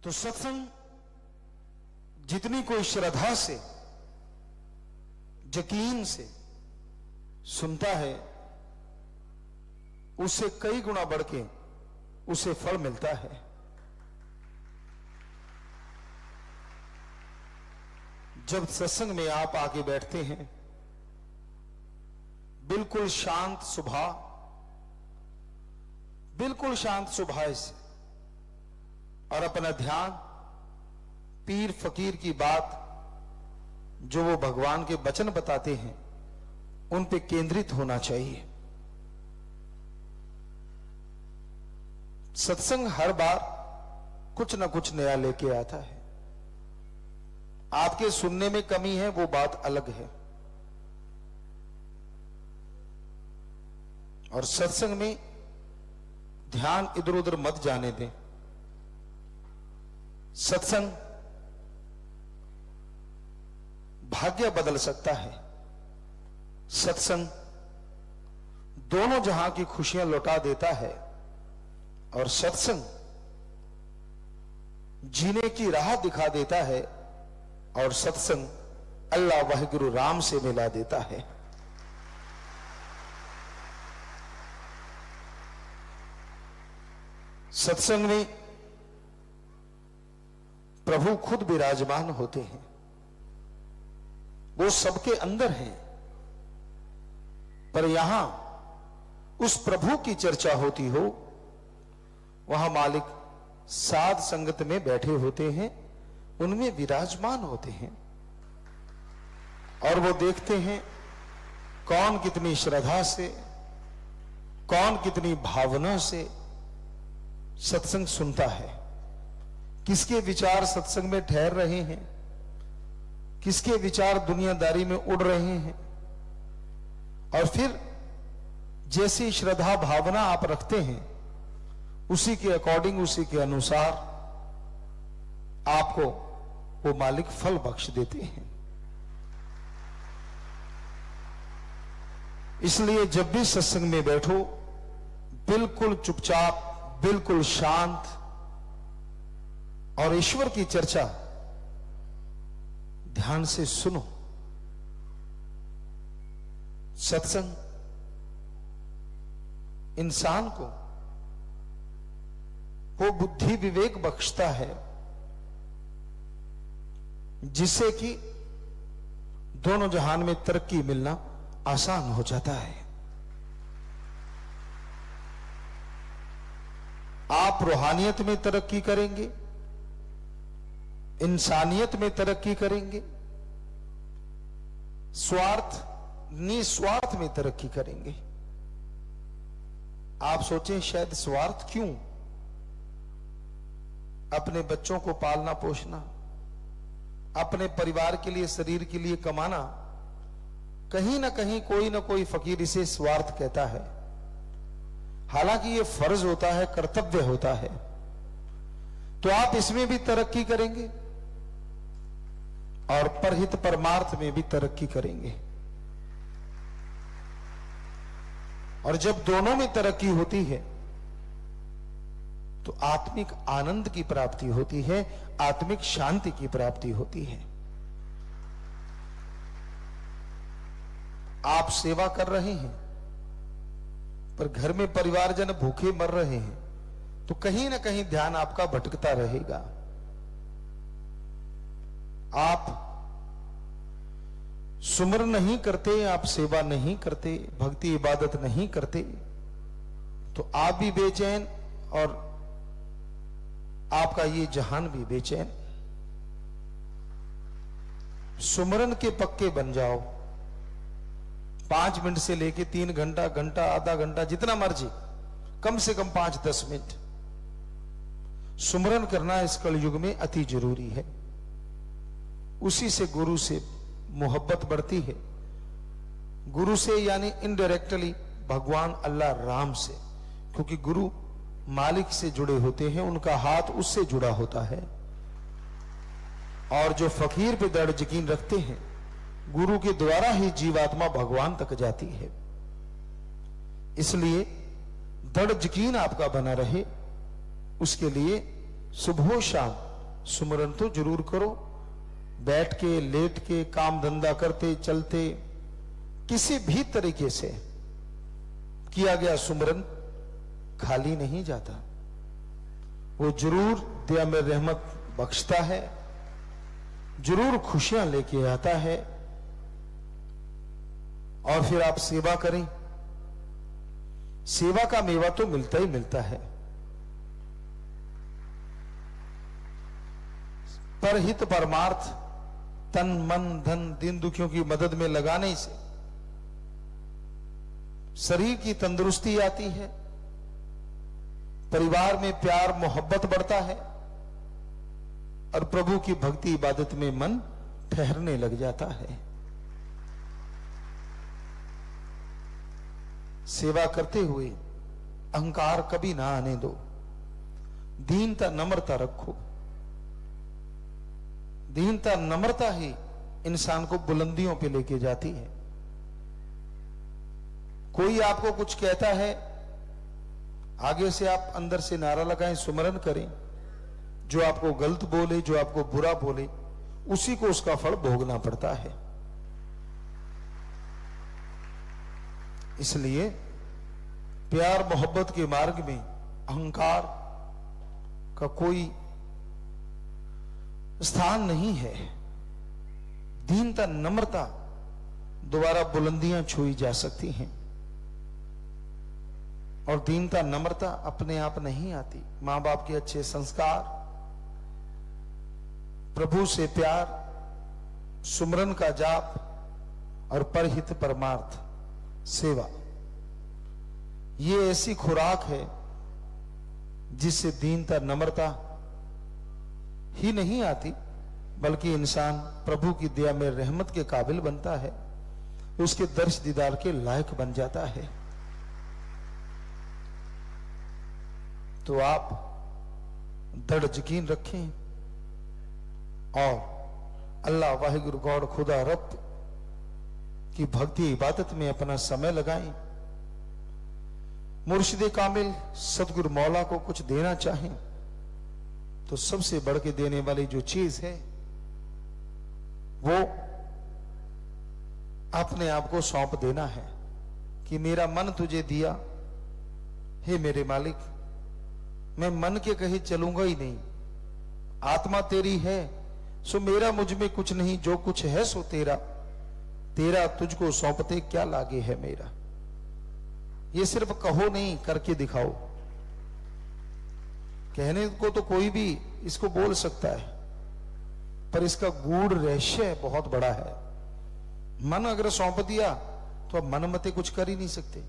तो सत्संग जितनी कोई श्रद्धा से, यकीन से सुनता है, उससे कई गुना बढ़ के उसे फल मिलता है। जब सत्संग में आप आके बैठते हैं, बिल्कुल शांत स्वभाव, बिल्कुल शांत स्वभाव से, और अपना ध्यान पीर फकीर की बात जो वो भगवान के वचन बताते हैं उन पे केंद्रित होना चाहिए। सत्संग हर बार कुछ ना कुछ नया लेके आता है। आपके सुनने में कमी है वो बात अलग है, और सत्संग में ध्यान इधर उधर मत जाने दें। सत्संग भाग्य बदल सकता है। सत्संग दोनों जहां की खुशियां लौटा देता है, और सत्संग जीने की राह दिखा देता है, और सत्संग अल्लाह वाहिगुरु राम से मिला देता है। सत्संग में प्रभु खुद विराजमान होते हैं, वो सबके अंदर हैं, पर यहां उस प्रभु की चर्चा होती हो, वहां मालिक साध संगत में बैठे होते हैं, उनमें विराजमान होते हैं, और वो देखते हैं कौन कितनी श्रद्धा से, कौन कितनी भावना से सत्संग सुनता है, किसके विचार सत्संग में ठहर रहे हैं, किसके विचार दुनियादारी में उड़ रहे हैं। और फिर जैसी श्रद्धा भावना आप रखते हैं, उसी के अकॉर्डिंग, उसी के अनुसार आपको वो मालिक फल बख्श देते हैं। इसलिए जब भी सत्संग में बैठो, बिल्कुल चुपचाप, बिल्कुल शांत, और ईश्वर की चर्चा ध्यान से सुनो। सत्संग इंसान को वो बुद्धि विवेक बख्शता है, जिससे कि दोनों जहान में तरक्की मिलना आसान हो जाता है। आप रूहानियत में तरक्की करेंगे, इंसानियत में तरक्की करेंगे, स्वार्थ निस्वार्थ में तरक्की करेंगे। आप सोचें शायद स्वार्थ क्यों? अपने बच्चों को पालना पोषना, अपने परिवार के लिए, शरीर के लिए कमाना, कहीं ना कहीं कोई ना कोई फकीर इसे स्वार्थ कहता है। हालांकि ये फर्ज होता है, कर्तव्य होता है। तो आप इसमें भी तरक्की करेंगे और परहित परमार्थ में भी तरक्की करेंगे। और जब दोनों में तरक्की होती है तो आत्मिक आनंद की प्राप्ति होती है, आत्मिक शांति की प्राप्ति होती है। आप सेवा कर रहे हैं, पर घर में परिवारजन भूखे मर रहे हैं, तो कहीं ना कहीं ध्यान आपका भटकता रहेगा। आप सुमर नहीं करते, आप सेवा नहीं करते, भक्ति इबादत नहीं करते, तो आप भी बेचैन और आपका ये जहान भी बेचैन। सुमरन के पक्के बन जाओ। 5 मिनट से लेके 3 घंटा, घंटा, आधा घंटा, जितना मर्जी, कम से कम 5-10 मिनट सुमरन करना इस कलयुग में अति जरूरी है। उसी से गुरु से मोहब्बत बढ़ती है। गुरु से यानी इनडायरेक्टली भगवान अल्लाह राम से, क्योंकि गुरु मालिक से जुड़े होते हैं, उनका हाथ उससे जुड़ा होता है। और जो फकीर पे दृढ़ यकीन रखते हैं, गुरु के द्वारा ही जीवात्मा भगवान तक जाती है। इसलिए दृढ़ यकीन आपका बना रहे, उसके लिए सुबह शाम सुमरन तो जरूर करो, बैठ के लेट के काम धंधा करते चलते किसी भी तरीके से किया गया सुमरन खाली नहीं जाता, वो जरूर दया में रहमत बख्शता है, जरूर खुशियां लेके आता है। और फिर आप सेवा करें, सेवा का मेवा तो मिलता ही मिलता है। परहित परमार्थ तन मन धन दीन दुखियों की मदद में लगाने से शरीर की तंदुरुस्ती आती है, परिवार में प्यार मोहब्बत बढ़ता है और प्रभु की भक्ति इबादत में मन ठहरने लग जाता है। सेवा करते हुए अहंकार कभी ना आने दो, दीनता नम्रता रखो। दीनता नम्रता ही इंसान को बुलंदियों पे लेके जाती है। कोई आपको कुछ कहता है, आगे से आप अंदर से नारा लगाएं, सुमरन करें। जो आपको गलत बोले, जो आपको बुरा बोले, उसी को उसका फल भोगना पड़ता है। इसलिए प्यार मोहब्बत के मार्ग में अहंकार का कोई स्थान नहीं है। दीनता नम्रता द्वारा बुलंदियां छुई जा सकती हैं। और दीनता नम्रता अपने आप नहीं आती। मां बाप के अच्छे संस्कार, प्रभु से प्यार, सुमरन का जाप और परहित परमार्थ सेवा, ये ऐसी खुराक है जिससे दीनता नम्रता ही नहीं आती, बल्कि इंसान प्रभु की दया में रहमत के काबिल बनता है, उसके दर्श दीदार के लायक बन जाता है। तो आप दृढ़ यकीन रखें और अल्लाह वाहिगुरु गॉड खुदा रब की भक्ति इबादत में अपना समय लगाएं। मुर्शिदे कामिल सतगुरु मौला को कुछ देना चाहें तो सबसे बढ़ के देने वाली जो चीज है वो अपने आप को सौंप देना है कि मेरा मन तुझे दिया, हे मेरे मालिक, मैं मन के कहे चलूंगा ही नहीं। आत्मा तेरी है सो मेरा मुझ में कुछ नहीं, जो कुछ है सो तेरा, तेरा तुझको सौंपते क्या लागे है मेरा। ये सिर्फ कहो नहीं, करके दिखाओ। कहने को तो कोई भी इसको बोल सकता है, पर इसका गूढ़ रहस्य बहुत बड़ा है। मन अगर सौंप दिया तो अब मन मते कुछ कर ही नहीं सकते।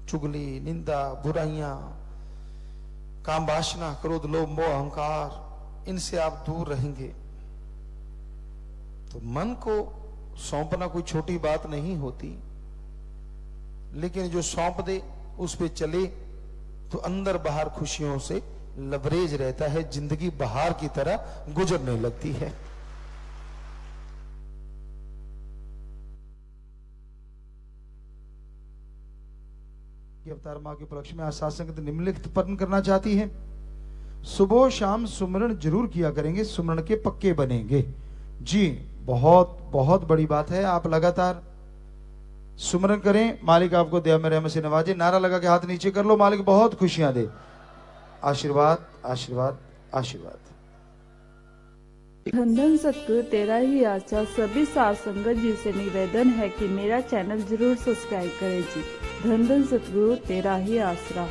चुगली, निंदा, बुराइयां, काम वासना, क्रोध, लोभ, मोह, अहंकार, इनसे आप दूर रहेंगे। तो मन को सौंपना कोई छोटी बात नहीं होती, लेकिन जो सौंप दे उस पे चले तो अंदर बाहर खुशियों से लबरेज रहता है, जिंदगी बहार की तरह गुजरने लगती है। अवतार मां के उपलक्ष्य में आज सत्संग निम्नलिखित पठन करना चाहती है। सुबह शाम सुमरन जरूर किया करेंगे, सुमरन के पक्के बनेंगे। जी बहुत बहुत बड़ी बात है। आप लगातार सुमरन करें, मालिक आपको दया में रहमत से नवाजे। नारा लगा के हाथ नीचे कर लो, मालिक बहुत खुशियां दे। आशीर्वाद आशीर्वाद आशीर्वाद। धन धन सतगुरु तेरा ही आशा। सभी साध संगत जी से निवेदन है कि मेरा चैनल जरूर सब्सक्राइब करें जी। धन धन सतगुरु तेरा ही आसरा।